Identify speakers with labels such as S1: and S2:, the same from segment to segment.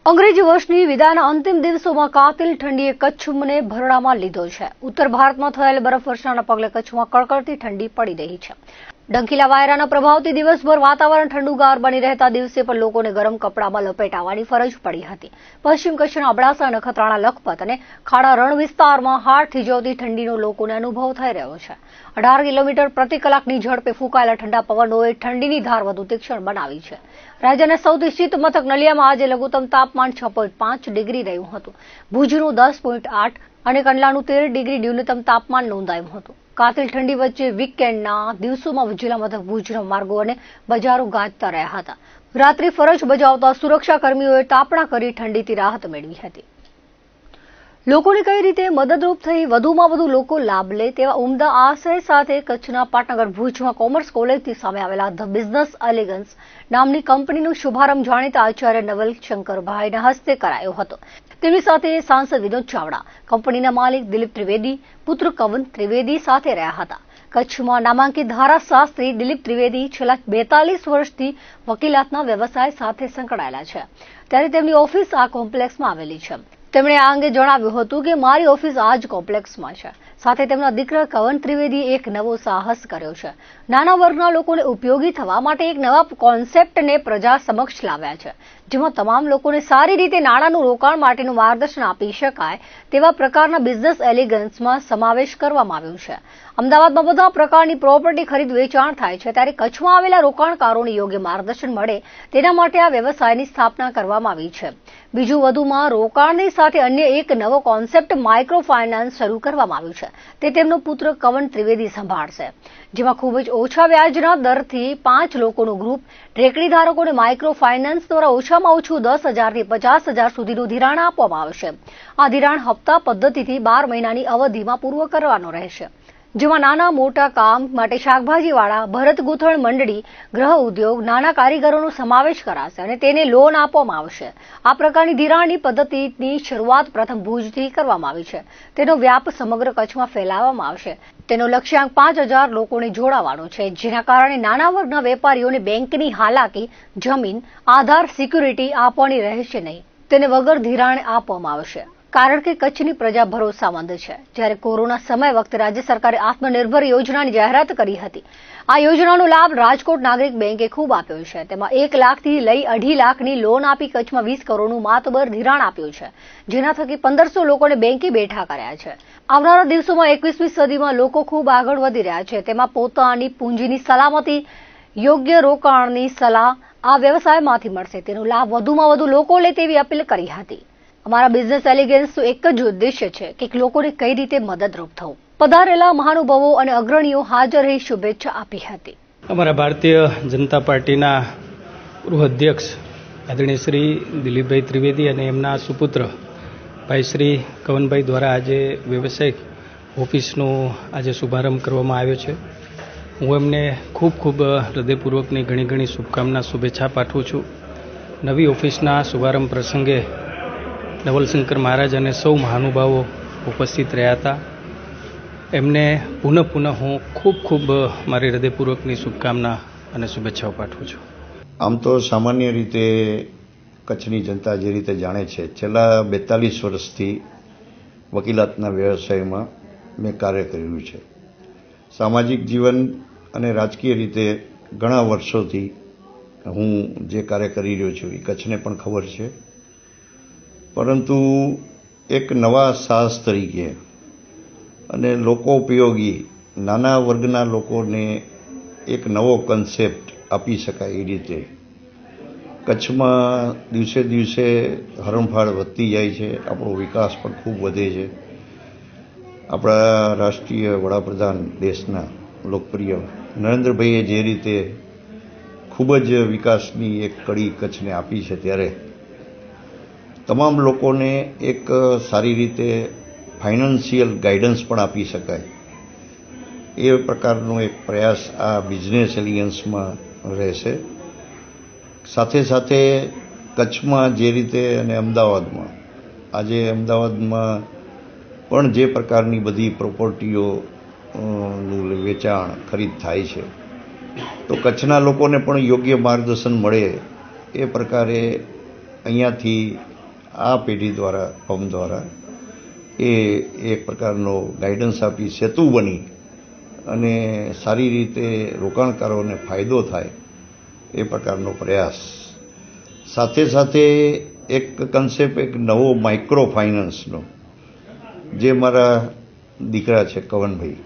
S1: અંગ્રેજી વર્ષની વિદાયના અંતિમ દિવસોમાં કાતિલ ઠંડીએ કચ્છને ભરડામાં લીધો છે. ઉત્તર ભારતમાં થયેલ બરફવર્ષાના પગલે કચ્છમાં કડકડતી ઠંડી પડી રહી છે. ડંખીલા વાયરાના પ્રભાવથી દિવસભર વાતાવરણ ઠંડુગાર બની રહેતા દિવસે પણ લોકોને ગરમ કપડામાં લપેટાવાની ફરજ પડી હતી. પશ્ચિમ કચ્છના અબડાસા, નખત્રાણા, લખપત અને ખાડા રણ વિસ્તારમાં હાડ થીજવતી ઠંડીનો લોકોને અનુભવ થઈ રહ્યો છે. 18 કિલોમીટર પ્રતિ કલાકની ઝડપે ફૂંકાયેલા ઠંડા પવનોએ ઠંડીની ધાર વધુ તીક્ષ્ણ બનાવી છે. રાજ્યના સૌથી શીત મથક નલિયામાં આજે લઘુત્તમ તાપમાન 6.5 ડિગ્રી રહ્યું હતું. ભુજનું 10.8 અને કંડલાનું 13 ડિગ્રી ન્યૂનતમ તાપમાન નોંધાયું હતું. કાતિલ ઠંડી વચ્ચે વીકેન્ડના દિવસોમાં જિલ્લા મથક ભુજના માર્ગો અને બજારો ગાજતા રહ્યા હતા. રાત્રિ ફરજ બજાવતા સુરક્ષા કર્મીઓએ તાપણા કરી ઠંડીથી રાહત મેળવી હતી. લોકોને કઈ રીતે મદદરૂપ થઈ વધુમાં વધુ લોકો લાભ લે તેવા ઉમદા આશય સાથે કચ્છના પાટનગર ભુજમાં કોમર્સ કોલેજથી સામે આવેલા ધ બિઝનેસ એલિગન્સ નામની કંપનીનો શુભારંભ જાણીતા આચાર્ય નવલ શંકરભાઈના હસ્તે કરાયો હતો. તેમની સાથે સાંસદ વિનોદ ચાવડા, કંપનીના માલિક દિલીપ ત્રિવેદી, પુત્ર કવન ત્રિવેદી સાથે રહ્યા હતા. કચ્છમાં નામાંકિત ધારાશાસ્ત્રી દિલીપ ત્રિવેદી છેલ્લા 42 વર્ષથી વકીલાતના વ્યવસાય સાથે સંકળાયેલા છે. ત્યારે તેમની ઓફિસ આ કોમ્પ્લેક્સમાં આવેલી છે. તેમણે આ અંગે જણાવ્યું હતું કે મારી ઓફિસ આ જ કોમ્પ્લેક્સમાં છે. સાથે તેમના દીકરા કવન ત્રિવેદીએ એક નવો સાહસ કર્યો છે. નાના વર્ગના લોકોને ઉપયોગી થવા માટે એક નવા કોન્સેપ્ટને પ્રજા સમક્ષ લાવ્યા છે, જેમાં તમામ લોકોને સારી રીતે નાણાંનું રોકાણ માટેનું માર્ગદર્શન આપી શકાય તેવા પ્રકારના બિઝનેસ એલિગન્સમાં સમાવેશ કરવામાં આવ્યો છે. અમદાવાદમાં બધા પ્રકારની પ્રોપર્ટી ખરીદ વેચાણ થાય છે, ત્યારે કચ્છમાં આવેલા રોકાણકારોને યોગ્ય માર્ગદર્શન મળે તેના માટે આ વ્યવસાયની સ્થાપના કરવામાં આવી છે. બીજું વધુમાં રોકાણની સાથે અન્ય એક નવો કોન્સેપ્ટ માઇક્રો ફાઇનાન્સ શરૂ કરવામાં આવ્યું છે. તે તેમનો પુત્ર કવન ત્રિવેદી સંભાળશે, જેમાં ખૂબ જ ઓછા વ્યાજના દરથી 5 લોકોનું ગ્રુપ રેકડી ધારકોને માઇક્રો ફાઇનાન્સ દ્વારા ઓછામાં ઓછું 10,000 થી 50,000 સુધીનું ધિરાણ આપવામાં આવશે. આ ધિરાણ હપ્તા પદ્ધતિથી 12 મહિનાની અવધિમાં પૂર્વ કરવાનો રહેશે, જેમાં નાના મોટા કામ માટે શાકભાજીવાળા, ભરત ગૂંથણ મંડળી, ગ્રહ ઉદ્યોગ, નાના કારીગરોનો સમાવેશ કરાશે અને તેને લોન આપવામાં આવશે. આ પ્રકારની ધિરાણની પદ્ધતિની શરૂઆત પ્રથમ ભુજથી કરવામાં આવી છે. તેનો વ્યાપ સમગ્ર કચ્છમાં ફેલાવવામાં આવશે. તેનો લક્ષ્યાંક 5,000 લોકોને જોડાવાનો છે, જેના કારણે નાના વર્ગના વેપારીઓને બેંકની હાલાકી, જમીન, આધાર, સિક્યુરિટી આપવાની રહેશે નહીં. તેને વગર ધિરાણ આપવામાં આવશે, કારણ કે કચ્છની પ્રજા ભરોસામંદ છે. જ્યારે કોરોના સમય વખતે રાજ્ય સરકારે આત્મનિર્ભર યોજનાની જાહેરાત કરી હતી. આ યોજનાનો લાભ રાજકોટ નાગરિક બેંકે ખૂબ આપ્યો છે. તેમાં 1 લાખથી લઈ 2.5 લાખની લોન આપી કચ્છમાં 20 કરોડનું માતબર ધિરાણ આપ્યું છે, જેના થકી 1500 લોકોને બેંકે બેઠા કર્યા છે. આવનારા દિવસોમાં 21મી સદીમાં લોકો ખૂબ આગળ વધી રહ્યા છે. તેમાં પોતાની પૂંજીની સલામતી, યોગ્ય રોકાણની સલાહ આ વ્યવસાયમાંથી મળશે. તેનો લાભ વધુમાં વધુ લોકો લે તેવી અપીલ કરી હતી. અમારા બિઝનેસ એલિગન્સનું એક જ ઉદ્દેશ્ય છે કે લોકોને કઈ રીતે મદદરૂપ થવું. પધારેલા મહાનુભાવો અને અગ્રણીઓ હાજર રહી શુભેચ્છા આપી હતી.
S2: અમારા ભારતીય જનતા પાર્ટીના ગૃહ અધ્યક્ષ આદરણીય શ્રી દિલીપભાઈ ત્રિવેદી અને એમના સુપુત્ર ભાઈ શ્રી કવનભાઈ દ્વારા આજે વ્યવસાયિક ઓફિસનો આજે શુભારંભ કરવામાં આવ્યો છે. હું એમને ખૂબ ખૂબ હૃદયપૂર્વકની ઘણી શુભકામના, શુભેચ્છા પાઠવું છું. નવી ઓફિસના શુભારંભ પ્રસંગે નવલશંકર મહારાજ અને સૌ મહાનુભાવો ઉપસ્થિત રહ્યા હતા. એમને પુનઃ હું ખૂબ મારી હૃદયપૂર્વકની શુભકામના અને શુભેચ્છાઓ પાઠવું છું.
S3: આમ તો સામાન્ય રીતે કચ્છની જનતા જે રીતે જાણે છે, છેલ્લા 42 વર્ષથી વકીલાતના વ્યવસાયમાં મેં કાર્ય કર્યું છે. સામાજિક જીવન અને રાજકીય રીતે ઘણા વર્ષોથી હું જે કાર્ય કરી રહ્યો છું એ કચ્છને પણ ખબર છે. પરંતુ એક નવા સાહસ તરીકે અને લોકો ઉપયોગી નાના વર્ગના લોકોને એક નવો કન્સેપ્ટ આપી શકાય એ રીતે કચ્છમાં દિવસે દિવસે હરણફાળ વધતી જાય છે. આપણો વિકાસ પણ ખૂબ વધે છે. આપણા રાષ્ટ્રીય વડાપ્રધાન દેશના લોકપ્રિય નરેન્દ્રભાઈએ જે રીતે ખૂબ જ વિકાસની એક કડી કચ્છને આપી છે, ત્યારે તમામ લોકોને એક સારી રીતે ફાઇનાન્શિયલ ગાઈડન્સ પણ આપી શકાય એ પ્રકારનો એક પ્રયાસ આ બિઝનેસ એલિયન્સમાં રહેશે. સાથે સાથે કચ્છમાં જે રીતે અને અમદાવાદમાં આજે અમદાવાદમાં પણ જે પ્રકારની બધી પ્રોપર્ટીઓનું વેચાણ ખરીદ થાય છે, તો કચ્છના લોકોને પણ યોગ્ય માર્ગદર્શન મળે એ પ્રકારે અહીંયાથી આ પેઢી દ્વારા ફોર્મ દ્વારા એ એક પ્રકારનો ગાઈડન્સ આપી સેતુ બની અને સારી રીતે રોકાણકારોને ફાયદો થાય એ પ્રકારનો પ્રયાસ. સાથે સાથે એક કન્સેપ્ટ એક નવો માઇક્રો ફાઇનાન્સનો, જે મારા દીકરા છે કવનભાઈ,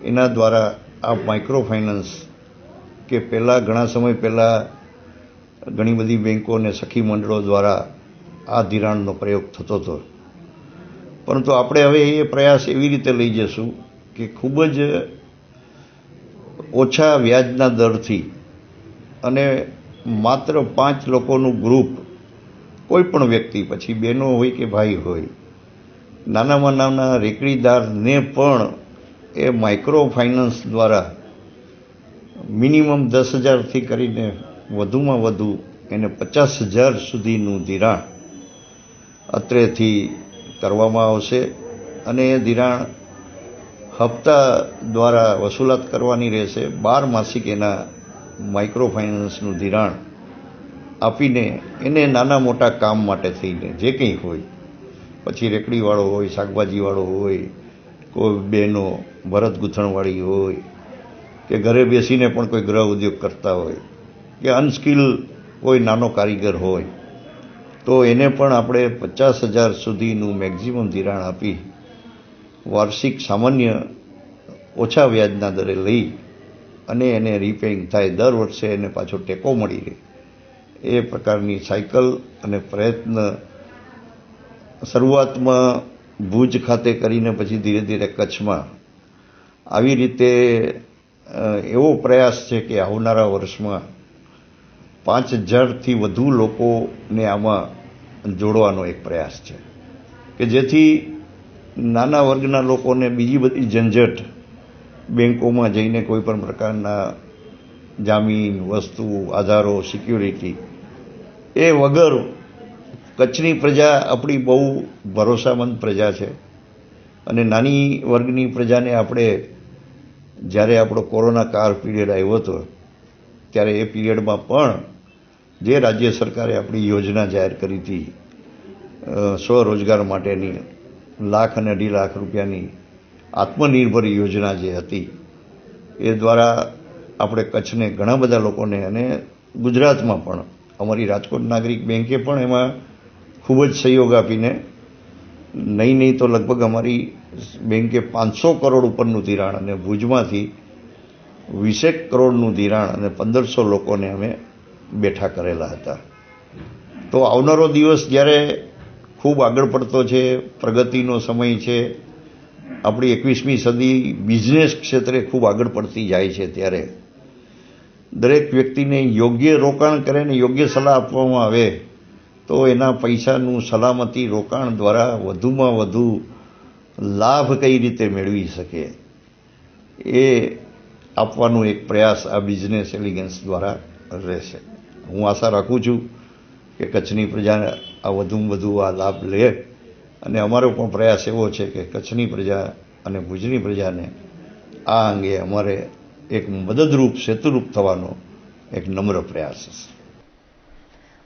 S3: એના દ્વારા આ માઇક્રો ફાઇનાન્સ કે પહેલાં ઘણા સમય પહેલાં ઘણી બધી બેન્કો અને સખી મંડળો દ્વારા આ ધિરાણનો પ્રયોગ થતો હતો, પરંતુ આપણે હવે એ પ્રયાસ એવી રીતે લઈ જશું કે ખૂબ જ ઓછા વ્યાજના દરથી અને માત્ર 5 લોકોનું ગ્રુપ, કોઈ પણ વ્યક્તિ, પછી બહેનો હોય કે ભાઈ હોય, નાનામાં નાના રેકડીદારને પણ એ માઇક્રો ફાઇનાન્સ દ્વારા મિનિમમ 10,000થી કરીને વધુમાં વધુ એને 50,000 સુધીનું ધિરાણ અત્રેથી કરવામાં આવશે. અને એ ધિરાણ હપ્તા દ્વારા વસૂલાત કરવાની રહેશે. 12 માસિક એના માઇક્રો ફાઇનાન્સનું ધિરાણ આપીને એને નાના મોટા કામ માટે થઈને જે કંઈ હોય, પછી રેકડીવાળો હોય, શાકભાજીવાળો હોય, કોઈ બહેનો ભરત ગૂંથણવાળી હોય, કે ઘરે બેસીને પણ કોઈ ગૃહ ઉદ્યોગ કરતા હોય, કે અનસ્કિલ કોઈ નાનો કારીગર હોય, તો એને પણ આપણે 50,000 સુધીનું મેક્ઝિમમ ધિરાણ આપી વાર્ષિક સામાન્ય ઓછા વ્યાજના દરે લઈ અને એને રીપેઇંગ થાય, દર વર્ષે એને પાછો ટેકો મળી રહે, એ પ્રકારની સાયકલ અને પ્રયત્ન શરૂઆતમાં ભુજ ખાતે કરીને પછી ધીરે ધીરે કચ્છમાં આવી રીતે એવો પ્રયાસ છે કે આવનારા વર્ષમાં 5,000થી વધુ લોકોને આમાં જોડવાનો એક પ્રયાસ છે, કે જેથી નાના વર્ગના લોકોને બીજી બધી ઝંઝટ, બેન્કોમાં જઈને કોઈ પણ પ્રકારના જામીન, વસ્તુ, આધારો, સિક્યુરિટી એ વગર, કચ્છની પ્રજા આપણી બહુ ભરોસામંદ પ્રજા છે. અને નાની વર્ગની પ્રજાને આપણે, જ્યારે આપણો કોરોના કાળ પીરિયડ આવ્યો હતો ત્યારે એ પીરિયડમાં પણ જે રાજ્ય સરકારે આપણી યોજના જાહેર કરી હતી સ્વરોજગાર માટેની, 1,00,000 અને 2.5 લાખ રૂપિયાની આત્મનિર્ભર યોજના જે હતી, એ દ્વારા આપણે કચ્છને ઘણા બધા લોકોને, અને ગુજરાતમાં પણ અમારી રાજકોટ નાગરિક બેન્કે પણ એમાં ખૂબ જ સહયોગ આપીને નહીં તો લગભગ અમારી બેન્કે 500 કરોડ ઉપરનું ધિરાણ અને ભુજમાંથી 20 કરોડનું ધિરાણ અને 1,500 લોકોને અમે બેઠા કરેલા હતા. તો આવનારો દિવસ જ્યારે ખૂબ આગળ પડતો છે, પ્રગતિનો સમય છે, આપણી 21મી સદી બિઝનેસ ક્ષેત્રે ખૂબ આગળ પડતી જાય છે, ત્યારે દરેક વ્યક્તિને યોગ્ય રોકાણ કરે ને યોગ્ય સલાહ આપવામાં આવે તો એના પૈસાનું સલામતી રોકાણ દ્વારા વધુમાં વધુ લાભ કઈ રીતે મેળવી શકે, એ આપવાનો એક પ્રયાસ આ બિઝનેસ એલિગન્સ દ્વારા રહેશે. હું આશા રાખું છું કે કચ્છની પ્રજા આ વધુમાં વધુ આ લાભ લે, અને અમારો પણ પ્રયાસ એવો છે કે કચ્છની પ્રજા અને ભુજની પ્રજાને આ અંગે અમારે એક મદદરૂપ, સેતુરૂપ થવાનો એક નમ્ર પ્રયાસ છે.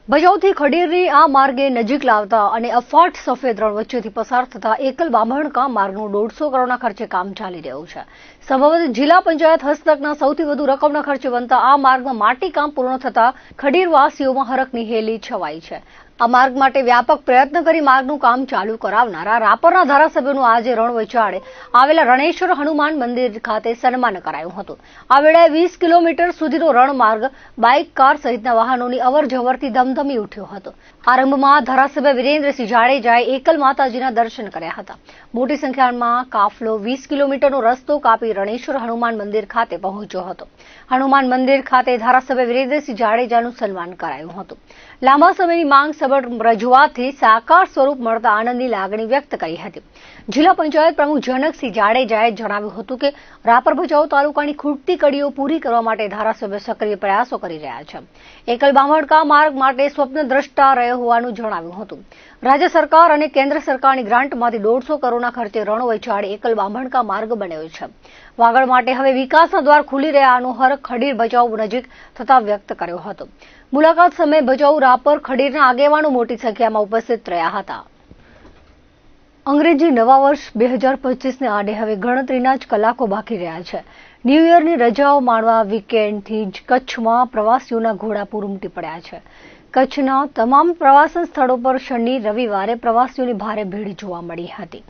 S1: ભચાઉથી ખડીરની આ માર્ગે નજીક લાવતા અને અફાટ સફેદ રણ વચ્ચેથી પસાર થતા એકલ બામણકા માર્ગનું 150 કરોડના ખર્ચે કામ ચાલી રહ્યું છે. સંભવતઃ જિલ્લા પંચાયત હસ્તકના સૌથી વધુ રકમના ખર્ચે બનતા આ માર્ગમાં માટીકામ પૂર્ણ થતા ખડીરવાસીઓમાં હરખની હેલી છવાઈ છે. આ માર્ગ માટે વ્યાપક પ્રયત્ન કરી માર્ગનું કામ ચાલુ કરાવનારા રાપરના ધારાસભ્યનું આજે રણ વચાડે આવેલા રણેશ્વર હનુમાન મંદિર ખાતે સન્માન કરાયું હતું. આ વેળાએ 20 કિલોમીટર સુધીનો રણ માર્ગ બાઇક, કાર સહિતના વાહનોની અવરજવરથી ધમધમી ઉઠ્યો હતો. આરંભમાં ધારાસભ્ય વિરેન્દ્રસિંહ જાડેજાએ એકલ માતાજીના દર્શન કર્યા હતા. મોટી સંખ્યામાં કાફલો 20 કિલોમીટરનો રસ્તો કાપી રણેશ્વર હનુમાન મંદિર ખાતે પહોંચ્યો હતો. હનુમાન મંદિર ખાતે ધારાસભ્ય વિરેન્દ્રસિંહ જાડેજાનું સન્માન કરાયું હતું. લાંબા સમયની માંગ સબળ રજૂઆતથી સાકાર સ્વરૂપ મળતા આનંદની લાગણી વ્યક્ત કરી હતી. જિલ્લા પંચાયત પ્રમુખ જનકસિંહ જાડેજાએ જણાવ્યું હતું કે રાપર ભચાઉ તાલુકાની ખૂટતી કડીઓ પૂરી કરવા માટે ધારાસભ્ય સક્રિય પ્રયાસો કરી રહ્યા છે. એકલ બામણકા માર્ગ માટે સ્વપ્નદ્રષ્ટા રહ્યો હોવાનું જણાવ્યું હતું. રાજ્ય સરકાર અને કેન્દ્ર સરકારની ગ્રાન્ટમાંથી 150 કરોડના ખર્ચે રણોવૈચાળે એકલ બામણકા માર્ગ બન્યો છે. વાગડ માટે હવે વિકાસના દ્વાર ખુલી રહ્યાનો હરખ ખડીર ભચાઉ નજીક થતા વ્યક્ત કર્યો હતો. મુલાકાત સમયે ભચાઉ રાપર ખડીરના આગેવાનો મોટી સંખ્યામાં ઉપસ્થિત રહ્યા હતા. અંગ્રેજી નવા વર્ષ 2025ને આડે હવે ગણતરીના જ કલાકો બાકી રહ્યા છે. ન્યૂ યરની રજાઓ માણવા વીકેન્ડથી જ કચ્છમાં પ્રવાસીઓના ઘોડાપૂર ઉમટી પડ્યા છે. કચ્છના તમામ પ્રવાસન સ્થળો પર શનિ રવિવારે પ્રવાસીઓની ભારે ભીડ જોવા મળી હતી.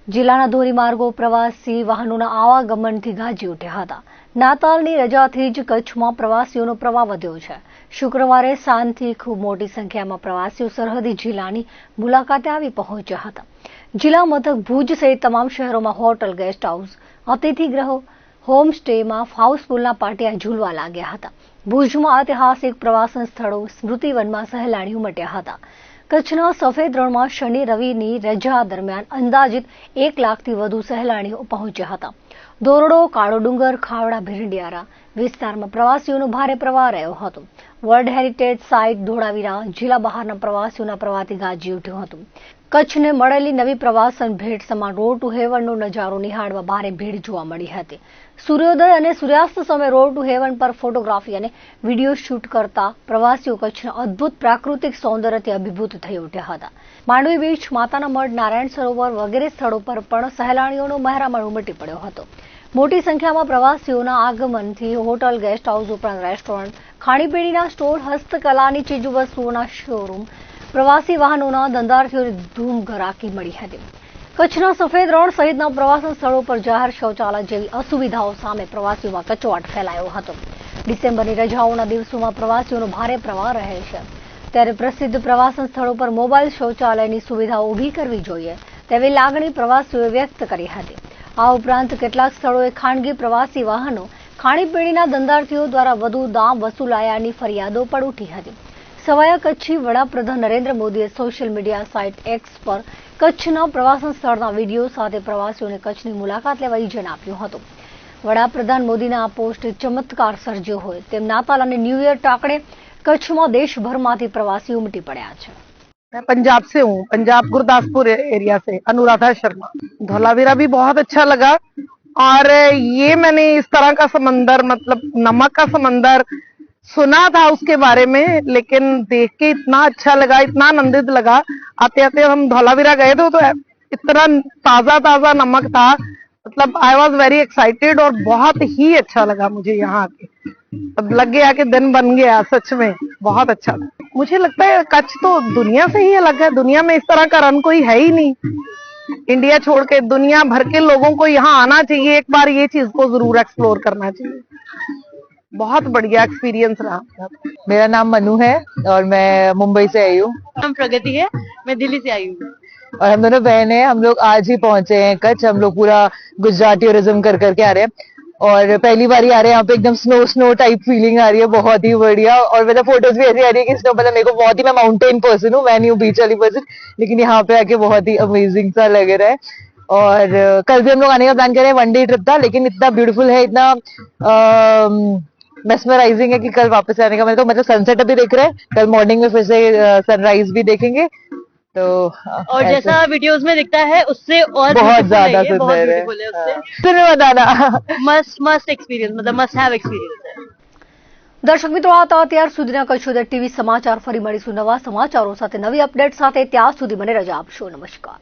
S1: જિલ્લાના ધોરીમાર્ગો પ્રવાસી વાહનોના આવાગમનથી ગાજી ઉઠ્યા હતા. નાતાલની રજાથી જ કચ્છમાં પ્રવાસીઓનો પ્રવાહ વધ્યો છે. શુક્રવારે સાંજથી ખૂબ મોટી સંખ્યામાં પ્રવાસીઓ સરહદી જિલ્લાની મુલાકાતે આવી પહોંચ્યા હતા. જિલ્લા મથક ભુજ સહિત તમામ શહેરોમાં હોટલ, ગેસ્ટ હાઉસ, અતિથિગૃહો, હોમ સ્ટેમાં હાઉસફુલના પાટિયા ઝૂલવા લાગ્યા હતા. ભુજમાં ઐતિહાસિક પ્રવાસન સ્થળો, સ્મૃતિવનમાં સહેલાણીઓ ઉમટ્યા હતા. કચ્છના સફેદ રણમાં શનિ રવિની રજા દરમિયાન અંદાજિત 1 લાખથી વધુ સહેલાણીઓ પહોંચ્યા હતા. દોરડો, કાળો ડુંગર, ખાવડા, ભીરંડિયારા વિસ્તારમાં પ્રવાસીઓનો ભારે પ્રવાહ રહ્યો હતો. વર્લ્ડ હેરિટેજ સાઇટ ધોળાવીરા જિલ્લા બહારના પ્રવાસીઓના પ્રવાહથી ગાજી ઉઠ્યું હતું. કચ્છને મળેલી નવી પ્રવાસન ભેટ સમાન રોડ ટુ હેવનનો નજારો નિહાળવા ભારે ભીડ જોવા મળી હતી. સૂર્યોદય અને સૂર્યાસ્ત સમયે રોડ ટુ હેવન પર ફોટોગ્રાફી અને વિડીયો શૂટ કરતા પ્રવાસીઓ કચ્છના અદ્ભુત પ્રાકૃતિક સૌંદર્યથી અભિભૂત થઈ ઉઠ્યા હતા. માંડવી બીચ, માતાના મઢ, નારાયણ સરોવર વગેરે સ્થળો પર પણ સહેલાણીઓનો મહેરામણ ઉમટી પડ્યો હતો. મોટી સંખ્યામાં પ્રવાસીઓના આગમનથી હોટલ, ગેસ્ટ હાઉસ ઉપરાંત રેસ્ટોરન્ટ, ખાણીપીણીના સ્ટોર, હસ્તકલાની ચીજવસ્તુઓના શોરૂમ, પ્રવાસી વાહનોના ધંધાર્થીઓની ધૂમ ગરાકી મળી હતી. કચ્છના સફેદ રણ સહિતના પ્રવાસન સ્થળો પર જાહેર શૌચાલય જેવી અસુવિધાઓ સામે પ્રવાસીઓમાં કચવાટ ફેલાયો હતો. ડિસેમ્બરની રજાઓના દિવસોમાં પ્રવાસીઓનો ભારે પ્રવાહ રહે છે. ત્યારે પ્રસિદ્ધ પ્રવાસન સ્થળો પર મોબાઈલ શૌચાલયની સુવિધાઓ ઊભી કરવી જોઈએ તેવી લાગણી પ્રવાસીઓએ વ્યક્ત કરી હતી. આ ઉપરાંત કેટલાક સ્થળોએ ખાનગી પ્રવાસી વાહનો, ખાણીપીણીના ધંધાર્થીઓ દ્વારા વધુ દામ વસૂલાયાની ફરિયાદો પણ ઉઠી હતી. સવાયા કચ્છી વડાપ્રધાન નરેન્દ્ર મોદીએ સોશિયલ મીડિયા સાઇટ એક્સ પર કચ્છના પ્રવાસન સ્થળના વિડીયો સાથે પ્રવાસીઓને કચ્છની મુલાકાત લેવા ઇજન આપ્યું હતું. વડાપ્રધાન મોદીના આ પોસ્ટે ચમત્કાર સર્જ્યો હોય તેમ નાતાલ અને ન્યૂ યર ટાંકણે કચ્છમાં દેશભરમાંથી પ્રવાસી ઉમટી પડ્યા છે.
S4: मैं पंजाब से हूँ, पंजाब गुरदासपुर एरिया से, अनुराधा शर्मा. धौलावीरा भी बहुत अच्छा लगा और ये मैंने इस तरह का समंदर, मतलब नमक का समंदर सुना था उसके बारे में, लेकिन देख के इतना अच्छा लगा, इतना आनंदित लगा. आते आते हम धौलावीरा गए थे तो इतना ताजा ताजा नमक था, मतलब आई वॉज वेरी एक्साइटेड और बहुत ही अच्छा लगा मुझे यहाँ आके. अब लग गया कि दिन बन गया, सच में बहुत अच्छा. मुझे लगता है कच्छ तो दुनिया से ही अलग है. दुनिया में इस तरह का रन कोई है ही नहीं. इंडिया छोड़ के दुनिया भर के लोगों को यहाँ आना चाहिए, एक बार ये चीज को जरूर एक्सप्लोर करना चाहिए. बहुत बढ़िया एक्सपीरियंस रहा.
S5: मेरा नाम मनु है और मैं मुंबई से आई हूँ.
S6: नाम प्रगति है, मैं दिल्ली से आई हूँ.
S5: और हम दोनों बहन हैं. हम लोग आज ही पहुंचे हैं कच्छ. हम लोग पूरा गुजराती टूरिज्म करके आ रहे हैं और पहली बार ही आ रहे हैं. यहाँ पे एकदम स्नो टाइप फीलिंग आ रही है, बहुत ही बढ़िया. और मतलब फोटोज भी ऐसी आ रही है कि स्नो, मतलब मेरे को बहुत ही, मैं माउंटेन पर्सन हूँ, मैं नहीं हूँ बीच वाली पर्सन, लेकिन यहाँ पे आके बहुत ही अमेजिंग सा लग रहा है. और कल भी हम लोग आने का प्लान कर रहे हैं, 1 डे ट्रिप था, लेकिन इतना ब्यूटीफुल है, इतना मेस्मराइजिंग है कि कल वापस आने का मतलब सनसेट अभी देख रहे हैं, कल मॉर्निंग में फिर से सनराइज भी देखेंगे. तो
S6: और जैसा वीडियोस में दिखता है उससे और
S5: बहुत ज्यादा सुंदर है. सुनो बताना,
S6: मस्ट एक्सपीरियंस, मतलब मस्ट हैव एक्सपीरियंस है.
S1: દર્શક મિત્રો, આ હતા અત્યાર સુધીના કચ્છોદર ટીવી સમાચાર. ફરી મળીશું નવા સમાચારો સાથે, નવી અપડેટ સાથે. ત્યાં સુધી મને રજા આપશો. નમસ્કાર.